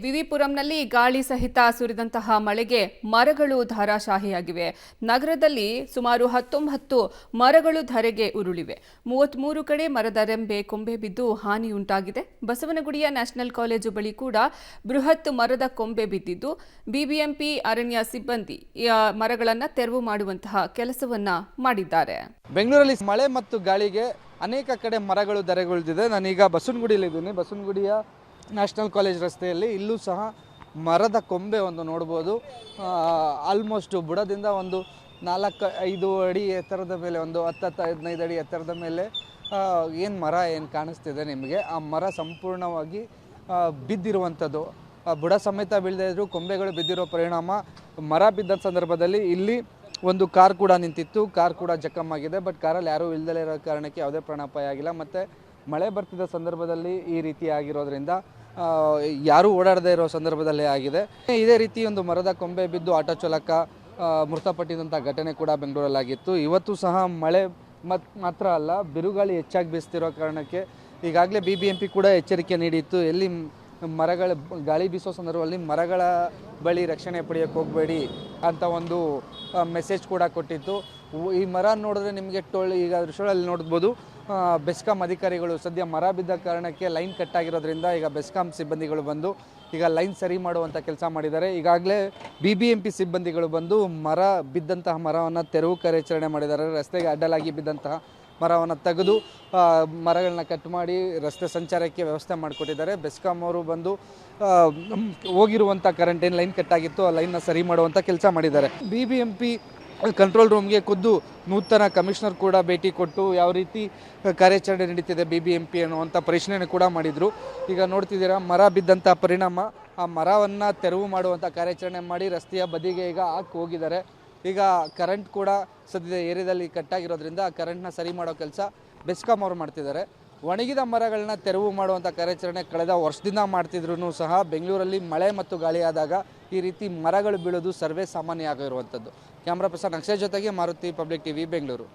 ವಿವಿಪುರಂನಲ್ಲಿ ಗಾಳಿ ಸಹಿತ ಸುರಿದಂತಹ ಮಳೆಗೆ ಮರಗಳು ಧಾರಾಶಾಹಿಯಾಗಿವೆ. ನಗರದಲ್ಲಿ ಸುಮಾರು 19 ಮರಗಳು ಧರೆಗೆ ಉರುಳಿವೆ. 33 ಕಡೆ ಮರದ ರೆಂಬೆ ಕೊಂಬೆ ಬಿದ್ದು ಹಾನಿಯುಂಟಾಗಿದೆ. ಬಸವನಗುಡಿಯ ನ್ಯಾಷನಲ್ ಕಾಲೇಜು ಬಳಿ ಕೂಡ ಬೃಹತ್ ಮರದ ಕೊಂಬೆ ಬಿದ್ದಿದ್ದು ಬಿಬಿಎಂಪಿ ಅರಣ್ಯ ಸಿಬ್ಬಂದಿ ಮರಗಳನ್ನು ತೆರವು ಮಾಡುವಂತಹ ಕೆಲಸವನ್ನ ಮಾಡಿದ್ದಾರೆ. ಬೆಂಗಳೂರಲ್ಲಿ ಮಳೆ ಮತ್ತು ಗಾಳಿಗೆ ಅನೇಕ ಕಡೆ ಮರಗಳು ಧರೆಗುಳಿದಿದೆ. ನಾನೀಗ ಬಸವನಗುಡಿಯಲ್ಲಿದ್ದೀನಿ. ಬಸವನಗುಡಿಯ ನ್ಯಾಷನಲ್ ಕಾಲೇಜ್ ರಸ್ತೆಯಲ್ಲಿ ಇಲ್ಲೂ ಸಹ ಮರದ ಕೊಂಬೆ ಒಂದು ನೋಡ್ಬೋದು. ಆಲ್ಮೋಸ್ಟ್ ಬುಡದಿಂದ ಒಂದು 4-5 ಅಡಿ ಎತ್ತರದ ಮೇಲೆ, ಒಂದು 10-15 ಅಡಿ ಎತ್ತರದ ಮೇಲೆ ಏನು ಮರ ಏನು ಕಾಣಿಸ್ತಿದೆ ನಿಮಗೆ, ಆ ಮರ ಸಂಪೂರ್ಣವಾಗಿ ಬಿದ್ದಿರುವಂಥದ್ದು. ಬುಡ ಸಮೇತ ಬೀಳದೇ ಇದ್ದರೂ ಕೊಂಬೆಗಳು ಬಿದ್ದಿರೋ ಪರಿಣಾಮ ಮರ ಬಿದ್ದ ಸಂದರ್ಭದಲ್ಲಿ ಇಲ್ಲಿ ಒಂದು ಕಾರ್ ಕೂಡ ನಿಂತಿತ್ತು. ಕಾರ್ ಕೂಡ ಜಖಮ್ಮಾಗಿದೆ. ಬಟ್ ಕಾರಲ್ಲಿ ಯಾರೂ ಇಲ್ದಲೇ ಇರೋ ಕಾರಣಕ್ಕೆ ಯಾವುದೇ ಪ್ರಾಣಾಪಾಯ ಆಗಿಲ್ಲ. ಮತ್ತು ಮಳೆ ಬರ್ತಿದ್ದ ಸಂದರ್ಭದಲ್ಲಿ ಈ ರೀತಿ ಆಗಿರೋದ್ರಿಂದ ಯಾರೂ ಓಡಾಡದೇ ಇರೋ ಸಂದರ್ಭದಲ್ಲೇ ಆಗಿದೆ. ಇದೇ ರೀತಿ ಒಂದು ಮರದ ಕೊಂಬೆ ಬಿದ್ದು ಆಟೋ ಚಾಲಕ ಮೃತಪಟ್ಟಿದ್ದಂಥ ಘಟನೆ ಕೂಡ ಬೆಂಗಳೂರಲ್ಲಾಗಿತ್ತು. ಇವತ್ತು ಸಹ ಮಳೆ ಮಾತ್ರ ಅಲ್ಲ, ಬಿರುಗಾಳಿ ಹೆಚ್ಚಾಗಿ ಬೀಸ್ತಿರೋ ಕಾರಣಕ್ಕೆ ಈಗಾಗಲೇ BBMP ಕೂಡ ಎಚ್ಚರಿಕೆ ನೀಡಿತ್ತು. ಎಲ್ಲಿ ಮರಗಳ ಗಾಳಿ ಬೀಸೋ ಸಂದರ್ಭದಲ್ಲಿ ಮರಗಳ ಬಳಿ ರಕ್ಷಣೆ ಪಡೆಯೋಕ್ಕೆ ಹೋಗಬೇಡಿ ಅಂತ ಒಂದು ಮೆಸೇಜ್ ಕೂಡ ಕೊಟ್ಟಿತ್ತು. ಈ ಮರ ನೋಡಿದ್ರೆ ನಿಮಗೆ ಈಗ ದೃಶ್ಯಗಳಲ್ಲಿ ನೋಡ್ಬೋದು, ಬೆಸ್ಕಾಂ ಅಧಿಕಾರಿಗಳು ಸದ್ಯ ಮರ ಬಿದ್ದ ಕಾರಣಕ್ಕೆ ಲೈನ್ ಕಟ್ ಆಗಿರೋದ್ರಿಂದ ಈಗ ಬೆಸ್ಕಾಂ ಸಿಬ್ಬಂದಿಗಳು ಬಂದು ಈಗ ಲೈನ್ ಸರಿ ಮಾಡುವಂಥ ಕೆಲಸ ಮಾಡಿದ್ದಾರೆ. ಈಗಾಗಲೇ BBMP ಸಿಬ್ಬಂದಿಗಳು ಬಂದು ಮರ ಬಿದ್ದಂತಹ ಮರವನ್ನು ತೆರವು ಕಾರ್ಯಾಚರಣೆ ಮಾಡಿದ್ದಾರೆ. ರಸ್ತೆಗೆ ಅಡ್ಡಲಾಗಿ ಬಿದ್ದಂತಹ ಮರವನ್ನು ತೆಗೆದು ಮರಗಳನ್ನ ಕಟ್ ಮಾಡಿ ರಸ್ತೆ ಸಂಚಾರಕ್ಕೆ ವ್ಯವಸ್ಥೆ ಮಾಡಿಕೊಟ್ಟಿದ್ದಾರೆ. ಬೆಸ್ಕಾಂ ಅವರು ಬಂದು ಹೋಗಿರುವಂಥ ಕರೆಂಟ್ ಏನು ಲೈನ್ ಕಟ್ ಆಗಿತ್ತು ಆ ಲೈನ್ನ ಸರಿ ಮಾಡುವಂಥ ಕೆಲಸ ಮಾಡಿದ್ದಾರೆ. BBMP ಕಂಟ್ರೋಲ್ ರೂಮ್ಗೆ ಖುದ್ದು ನೂತನ ಕಮಿಷನರ್ ಕೂಡ ಭೇಟಿ ಕೊಟ್ಟು ಯಾವ ರೀತಿ ಕಾರ್ಯಾಚರಣೆ ನಡೀತಿದೆ BBMP ಅನ್ನುವಂಥ ಪರಿಶೀಲನೆ ಕೂಡ ಮಾಡಿದರು. ಈಗ ನೋಡ್ತಿದ್ದೀರಾ, ಮರ ಬಿದ್ದಂಥ ಪರಿಣಾಮ ಆ ಮರವನ್ನು ತೆರವು ಮಾಡುವಂಥ ಕಾರ್ಯಾಚರಣೆ ಮಾಡಿ ರಸ್ತೆಯ ಬದಿಗೆ ಈಗ ಹಾಕಿ ಹೋಗಿದ್ದಾರೆ. ಈಗ ಕರೆಂಟ್ ಕೂಡ ಸದ್ಯದ ಏರಿಯಾದಲ್ಲಿ ಕಟ್ಟಾಗಿರೋದ್ರಿಂದ ಆ ಕರೆಂಟ್ನ ಸರಿ ಮಾಡೋ ಕೆಲಸ ಬೆಸ್ಕಾಂ ಅವರು ಮಾಡ್ತಿದ್ದಾರೆ. ಒಣಗಿದ ಮರಗಳನ್ನ ತೆರವು ಮಾಡುವಂಥ ಕಾರ್ಯಾಚರಣೆ ಕಳೆದ ವರ್ಷದಿಂದ ಮಾಡ್ತಿದ್ರು ಸಹ ಬೆಂಗಳೂರಲ್ಲಿ ಮಳೆ ಮತ್ತು ಗಾಳಿ ಆದಾಗ ಈ ರೀತಿ ಮರಗಳು ಬೀಳೋದು ಸರ್ವೇ ಸಾಮಾನ್ಯ ಆಗಿರುವಂಥದ್ದು. ಕ್ಯಾಮ್ರಾ ಪರ್ಸನ್ ಅಕ್ಷಯ್ ಜೊತೆಗೆ ಮಾರುತಿ, ಪಬ್ಲಿಕ್ TV, ಬೆಂಗಳೂರು.